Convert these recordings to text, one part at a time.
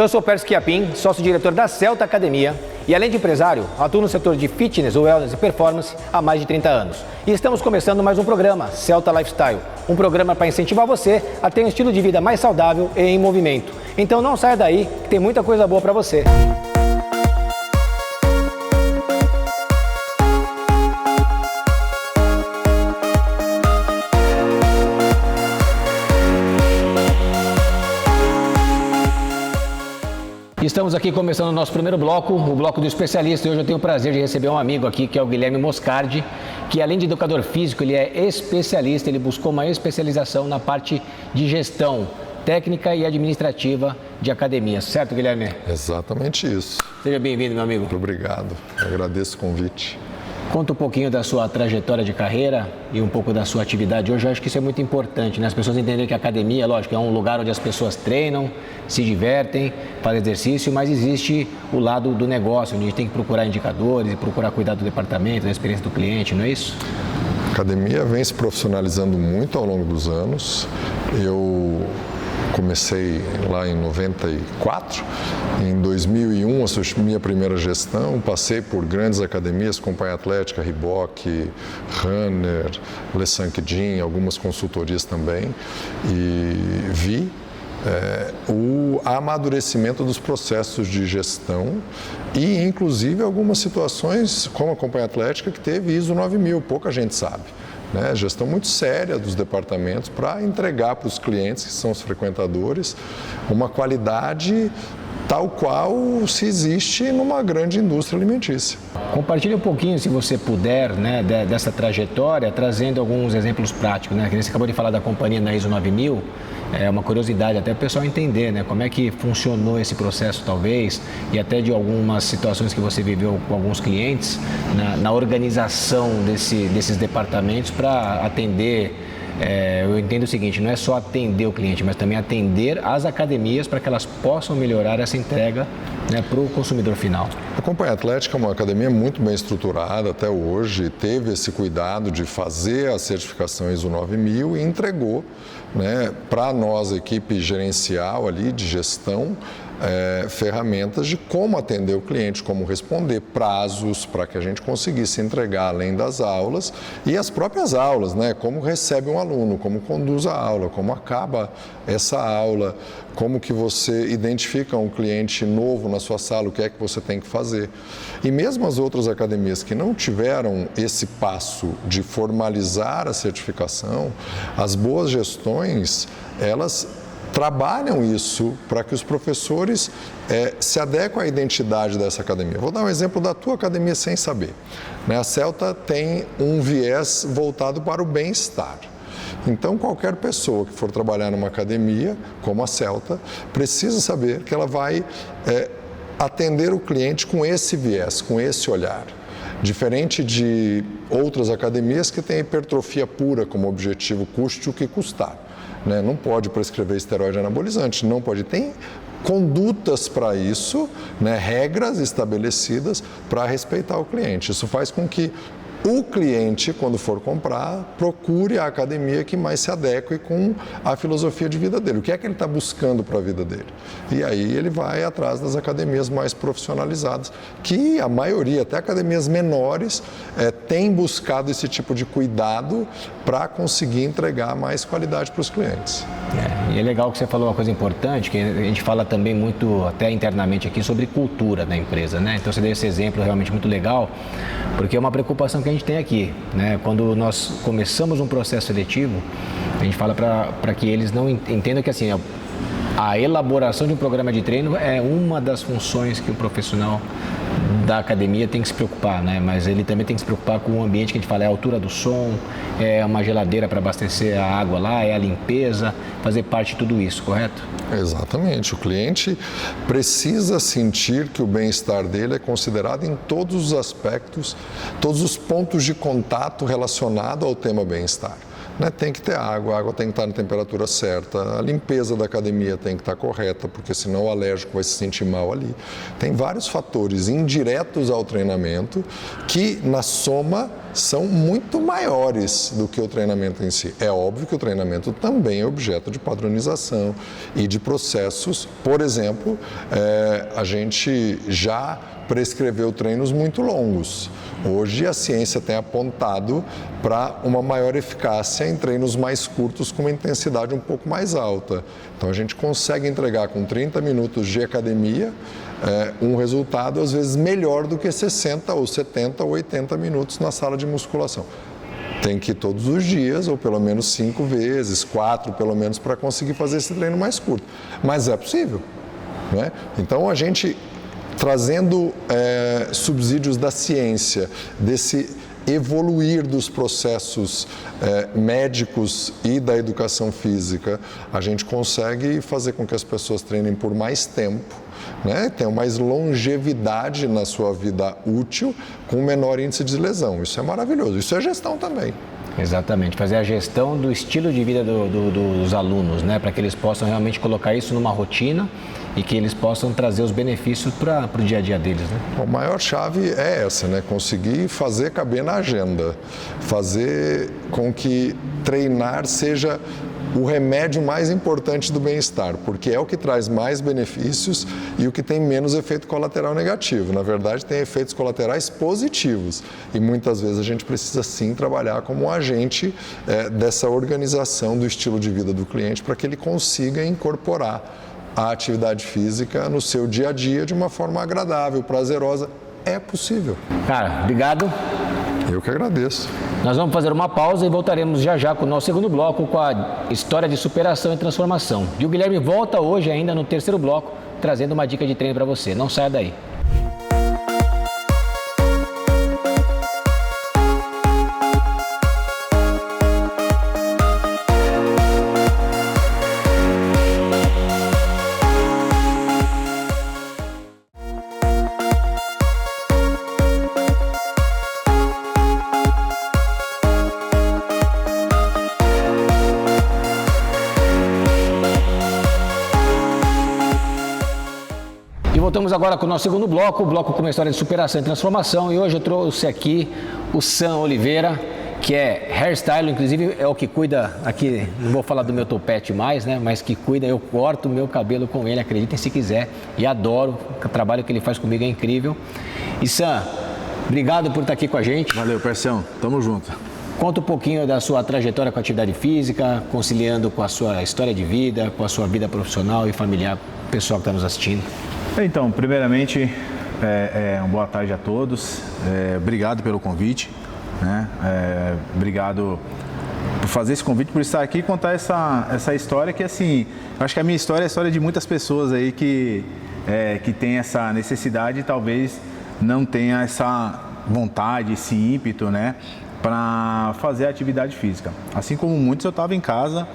Eu sou Pérez Chiapin, sócio-diretor da Celta Academia e, além de empresário, atuo no setor de fitness, wellness e performance há mais de 30 anos. E estamos começando mais um programa, Celta Lifestyle, um programa para incentivar você a ter um estilo de vida mais saudável e em movimento. Então não saia daí, que tem muita coisa boa para você. Estamos aqui começando o nosso primeiro bloco, o bloco do especialista. E hoje eu tenho o prazer de receber um amigo aqui, que é o Guilherme Moscardi, que além de educador físico, ele é especialista, ele buscou uma especialização na parte de gestão técnica e administrativa de academias. Certo, Guilherme? Exatamente isso. Seja bem-vindo, meu amigo. Muito obrigado, agradeço o convite. Conta um pouquinho da sua trajetória de carreira e um pouco da sua atividade hoje. Eu acho que isso é muito importante, né? As pessoas entenderem que a academia, lógico, é um lugar onde as pessoas treinam, se divertem, fazem exercício, mas existe o lado do negócio, onde a gente tem que procurar indicadores e procurar cuidar do departamento, da experiência do cliente, não é isso? A academia vem se profissionalizando muito ao longo dos anos. Eu comecei lá em 94, em 2001 assumi minha primeira gestão, passei por grandes academias, Companhia Atlética, Reebok, Runner, Le Sanquedin, algumas consultorias também, e vi o amadurecimento dos processos de gestão e, inclusive, algumas situações, como a Companhia Atlética, que teve ISO 9000, pouca gente sabe. Gestão muito séria dos departamentos para entregar para os clientes, que são os frequentadores, uma qualidade tal qual se existe numa grande indústria alimentícia. Compartilhe um pouquinho, se você puder, né, dessa trajetória, trazendo alguns exemplos práticos, né? Que você acabou de falar da companhia na ISO 9000, é uma curiosidade até o pessoal entender, né, como é que funcionou esse processo, talvez, e até de algumas situações que você viveu com alguns clientes na organização desses departamentos para atender. Eu entendo o seguinte, não é só atender o cliente, mas também atender as academias para que elas possam melhorar essa entrega, né, para o consumidor final. A Companhia Atlética é uma academia muito bem estruturada até hoje, teve esse cuidado de fazer a certificação ISO 9000 e entregou, né, para nós, a equipe gerencial ali de gestão, ferramentas de como atender o cliente, como responder, prazos para que a gente conseguisse entregar além das aulas e as próprias aulas, né? Como recebe um aluno, como conduz a aula, como acaba essa aula, como que você identifica um cliente novo na sua sala, o que é que você tem que fazer. E mesmo as outras academias que não tiveram esse passo de formalizar a certificação, as boas gestões, elas trabalham isso para que os professores se adequem à identidade dessa academia. Vou dar um exemplo da tua academia sem saber. A Celta tem um viés voltado para o bem-estar. Então, qualquer pessoa que for trabalhar numa academia, como a Celta, precisa saber que ela vai atender o cliente com esse viés, com esse olhar. Diferente de outras academias que têm hipertrofia pura como objetivo, custe o que custar. Não pode prescrever esteroide anabolizante, não pode. Tem condutas para isso, regras estabelecidas para respeitar o cliente. Isso faz com que o cliente, quando for comprar, procure a academia que mais se adeque com a filosofia de vida dele. O que é que ele está buscando para a vida dele? E aí ele vai atrás das academias mais profissionalizadas, que a maioria, até academias menores, tem buscado esse tipo de cuidado para conseguir entregar mais qualidade para os clientes. E é legal que você falou uma coisa importante, que a gente fala também muito, até internamente aqui, sobre cultura da empresa, né? Então você deu esse exemplo realmente muito legal, porque é uma preocupação que a gente tem aqui, né? Quando nós começamos um processo seletivo, a gente fala para que eles não entendam que assim, a elaboração de um programa de treino é uma das funções que o profissional da academia tem que se preocupar, né? Mas ele também tem que se preocupar com o ambiente que a gente fala, é a altura do som, é uma geladeira para abastecer a água lá, é a limpeza, fazer parte de tudo isso, correto? Exatamente. O cliente precisa sentir que o bem-estar dele é considerado em todos os aspectos, todos os pontos de contato relacionados ao tema bem-estar. Tem que ter água, a água tem que estar na temperatura certa, a limpeza da academia tem que estar correta, porque senão o alérgico vai se sentir mal ali. Tem vários fatores indiretos ao treinamento que, na soma, são muito maiores do que o treinamento em si. É óbvio que o treinamento também é objeto de padronização e de processos. Por exemplo, a gente já prescreveu treinos muito longos. Hoje a ciência tem apontado para uma maior eficácia em treinos mais curtos com uma intensidade um pouco mais alta. Então a gente consegue entregar com 30 minutos de academia um resultado às vezes melhor do que 60 ou 70 ou 80 minutos na sala de musculação. Tem que ir todos os dias, ou pelo menos 5 vezes, 4 pelo menos, para conseguir fazer esse treino mais curto. Mas é possível, né? Então a gente trazendo subsídios da ciência, desse evoluir dos processos médicos e da educação física, a gente consegue fazer com que as pessoas treinem por mais tempo, né? Tenham mais longevidade na sua vida útil, com menor índice de lesão. Isso é maravilhoso. Isso é gestão também. Exatamente, fazer a gestão do estilo de vida dos alunos, né? Para que eles possam realmente colocar isso numa rotina e que eles possam trazer os benefícios para o dia a dia deles, né? A maior chave é essa, né? Conseguir fazer caber na agenda, fazer com que treinar seja o remédio mais importante do bem-estar, porque é o que traz mais benefícios e o que tem menos efeito colateral negativo. Na verdade, tem efeitos colaterais positivos e muitas vezes a gente precisa sim trabalhar como um agente dessa organização do estilo de vida do cliente para que ele consiga incorporar a atividade física no seu dia a dia de uma forma agradável, prazerosa. É possível. Cara, obrigado. Eu que agradeço. Nós vamos fazer uma pausa e voltaremos já já com o nosso segundo bloco, com a história de superação e transformação. E o Guilherme volta hoje ainda no terceiro bloco, trazendo uma dica de treino para você. Não saia daí. Voltamos agora com o nosso segundo bloco, o bloco com uma história de superação e transformação. E hoje eu trouxe aqui o Sam Oliveira, que é hairstyle, inclusive é o que cuida aqui, não vou falar do meu topete mais, né? Mas que cuida, eu corto o meu cabelo com ele, acreditem se quiser. E adoro, o trabalho que ele faz comigo é incrível. E Sam, obrigado por estar aqui com a gente. Valeu, parceirão, tamo junto. Conta um pouquinho da sua trajetória com a atividade física, conciliando com a sua história de vida, com a sua vida profissional e familiar, o pessoal que está nos assistindo. Então, primeiramente, uma boa tarde a todos. Obrigado pelo convite, né? Obrigado por fazer esse convite, por estar aqui e contar essa história que, assim, eu acho que a minha história é a história de muitas pessoas aí que tem essa necessidade e talvez não tenha essa vontade, esse ímpeto, né, para fazer atividade física. Assim como muitos, eu estava em casa,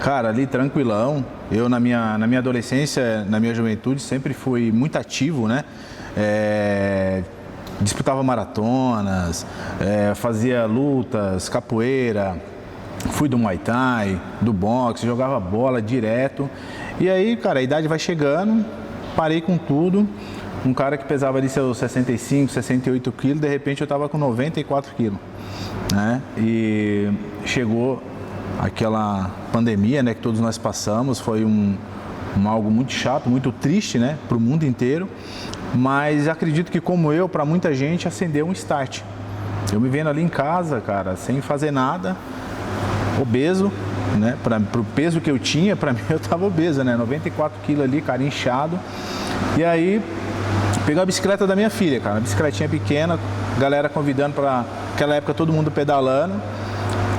cara, ali tranquilão. Eu na minha adolescência, na minha juventude, sempre fui muito ativo, né? Disputava maratonas, fazia lutas, capoeira, fui do Muay Thai, do boxe, jogava bola direto. E aí, cara, a idade vai chegando, parei com tudo. Um cara que pesava ali seus 65, 68 quilos, de repente eu estava com 94 quilos, né? E chegou aquela pandemia, né, que todos nós passamos, foi algo muito chato, muito triste, né, para o mundo inteiro, mas acredito que, como eu, para muita gente, acendeu um start. Eu me vendo ali em casa, cara, sem fazer nada, obeso, né, para o peso que eu tinha, para mim eu estava obeso, né, 94 quilos ali, cara, inchado. E aí, peguei a bicicleta da minha filha, cara, uma bicicletinha pequena, galera convidando para aquela época, todo mundo pedalando.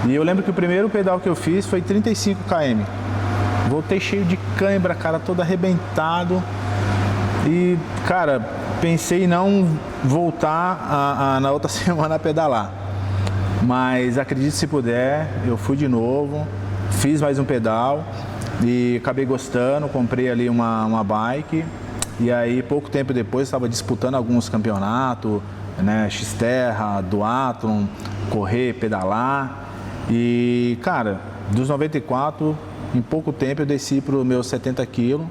E eu lembro que o primeiro pedal que eu fiz foi 35 km. Voltei cheio de cãibra, cara, todo arrebentado. E, cara, pensei em não voltar na outra semana a pedalar. Mas acredite se puder, eu fui de novo, fiz mais um pedal e acabei gostando, comprei ali uma bike. E aí, pouco tempo depois, estava disputando alguns campeonatos, né, Xterra, duatlon, correr, pedalar. E, cara, dos 94, em pouco tempo eu desci para os meus 70 quilos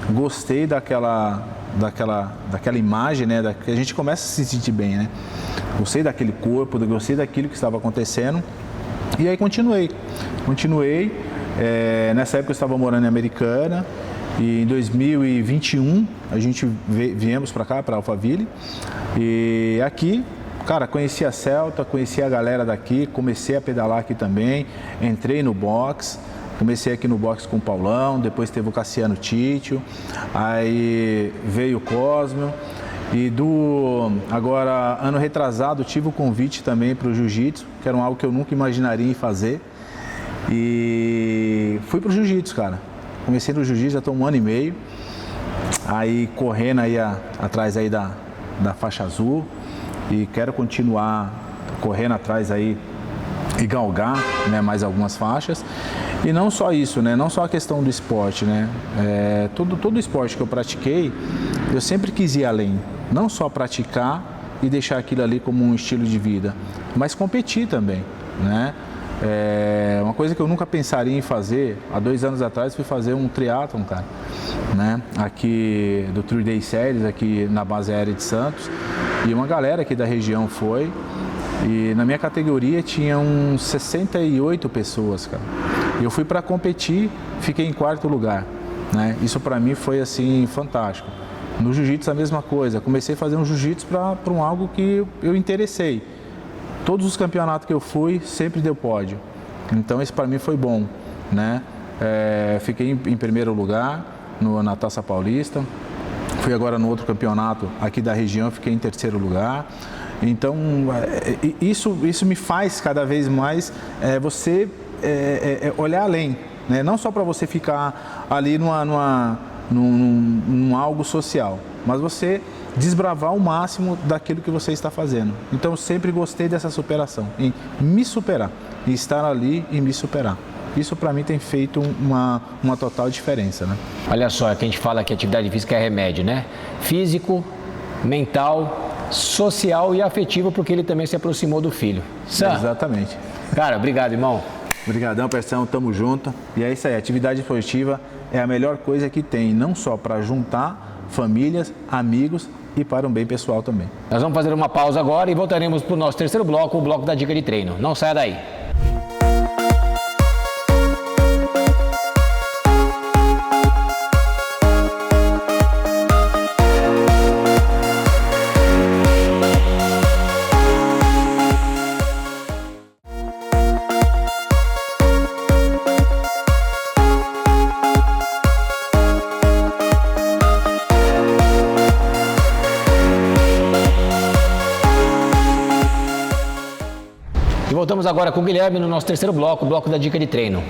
gostei daquela imagem, né? Que a gente começa a se sentir bem, né? Gostei daquele corpo, gostei daquilo que estava acontecendo. E aí continuei. Nessa época eu estava morando em Americana. E em 2021 a gente viemos para cá, para Alphaville. E aqui, cara, conheci a Celta, conheci a galera daqui, comecei a pedalar aqui também, entrei no box. Comecei aqui no box com o Paulão, depois teve o Cassiano Títio, aí veio o Cosmo. E agora, ano retrasado, tive o convite também para o Jiu-Jitsu, que era algo que eu nunca imaginaria em fazer. E fui para o Jiu-Jitsu, cara. Comecei no Jiu-Jitsu, já estou 1 ano e meio. Aí correndo aí atrás aí da faixa azul. E quero continuar correndo atrás aí e galgar, né, mais algumas faixas. E não só isso, né, não só a questão do esporte, né, todo esporte que eu pratiquei, eu sempre quis ir além, não só praticar e deixar aquilo ali como um estilo de vida, mas competir também, né. Uma coisa que eu nunca pensaria em fazer, há 2 anos atrás fui fazer um triatlon, cara, né, aqui do 3 Day Series, aqui na base aérea de Santos, e uma galera aqui da região foi. E na minha categoria tinha uns 68 pessoas, cara. E eu fui para competir, fiquei em 4º lugar, né? Isso para mim foi assim fantástico. No jiu-jitsu a mesma coisa. Comecei a fazer um jiu-jitsu para algo que eu interessei. Todos os campeonatos que eu fui sempre deu pódio. Então isso para mim foi bom, né? Fiquei em 1º lugar na Taça Paulista. Fui agora no outro campeonato aqui da região, fiquei em 3º lugar. Então, isso me faz cada vez mais você olhar além, né? Não só para você ficar ali num algo social, mas você desbravar o máximo daquilo que você está fazendo. Então, eu sempre gostei dessa superação, em me superar, em estar ali e me superar. Isso para mim tem feito uma total diferença, né? Olha só, que a gente fala que atividade física é remédio, né? Físico, mental, social e afetivo, porque ele também se aproximou do filho. Sam, exatamente. Cara, obrigado, irmão. Obrigadão, Persão, tamo junto. E é isso aí, atividade esportiva é a melhor coisa que tem, não só para juntar famílias, amigos e para um bem pessoal também. Nós vamos fazer uma pausa agora e voltaremos para o nosso 3º bloco, o bloco da dica de treino. Não saia daí. E voltamos agora com o Guilherme no nosso 3º bloco, o bloco da dica de treino.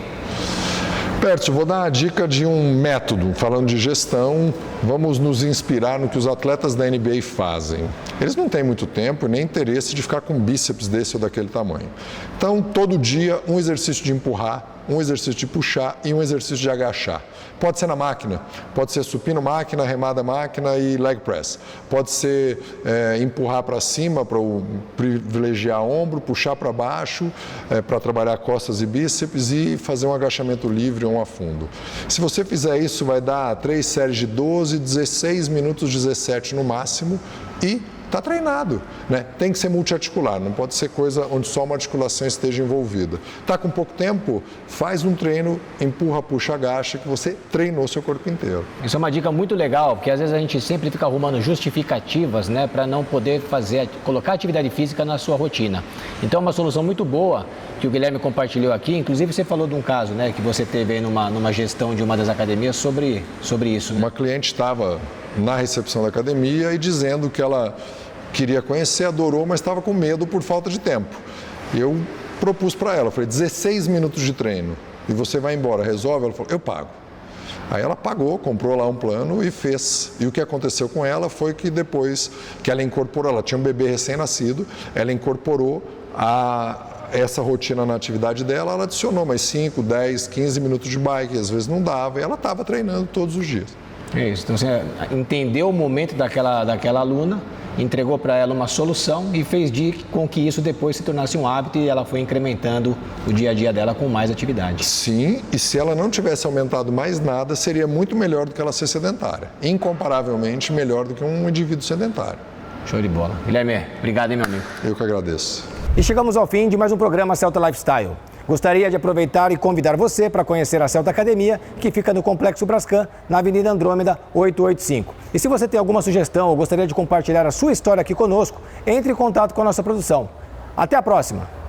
Pércio, vou dar a dica de um método, falando de gestão, vamos nos inspirar no que os atletas da NBA fazem. Eles não têm muito tempo e nem interesse de ficar com bíceps desse ou daquele tamanho. Então, todo dia, um exercício de empurrar, um exercício de puxar e um exercício de agachar. Pode ser na máquina, pode ser supino máquina, remada máquina e leg press. Pode ser empurrar para cima para privilegiar ombro, puxar para baixo para trabalhar costas e bíceps e fazer um agachamento livre ou um afundo. Se você fizer isso, vai dar 3 séries de 12, 16 minutos, 17 no máximo e está treinado, né? Tem que ser multiarticular, não pode ser coisa onde só uma articulação esteja envolvida. Está com pouco tempo? Faz um treino, empurra, puxa, agacha, que você treinou seu corpo inteiro. Isso é uma dica muito legal, porque às vezes a gente sempre fica arrumando justificativas, né, para não poder colocar atividade física na sua rotina. Então é uma solução muito boa que o Guilherme compartilhou aqui. Inclusive você falou de um caso, né, que você teve aí numa gestão de uma das academias sobre isso, né? Uma cliente estava na recepção da academia e dizendo que ela queria conhecer, adorou, mas estava com medo por falta de tempo. E eu propus para ela, falei, 16 minutos de treino e você vai embora, resolve? Ela falou, eu pago. Aí ela pagou, comprou lá um plano e fez. E o que aconteceu com ela foi que depois que ela incorporou, ela tinha um bebê recém-nascido, ela incorporou essa rotina na atividade dela, ela adicionou mais 5, 10, 15 minutos de bike, às vezes não dava, e ela estava treinando todos os dias. É isso. Então você entendeu o momento daquela aluna, entregou para ela uma solução e fez com que isso depois se tornasse um hábito e ela foi incrementando o dia a dia dela com mais atividade. Sim, e se ela não tivesse aumentado mais nada, seria muito melhor do que ela ser sedentária. Incomparavelmente melhor do que um indivíduo sedentário. Show de bola. Guilherme, obrigado, hein, meu amigo. Eu que agradeço. E chegamos ao fim de mais um programa Celta Lifestyle. Gostaria de aproveitar e convidar você para conhecer a Celta Academia, que fica no Complexo Brascan, na Avenida Andrômeda 885. E se você tem alguma sugestão ou gostaria de compartilhar a sua história aqui conosco, entre em contato com a nossa produção. Até a próxima!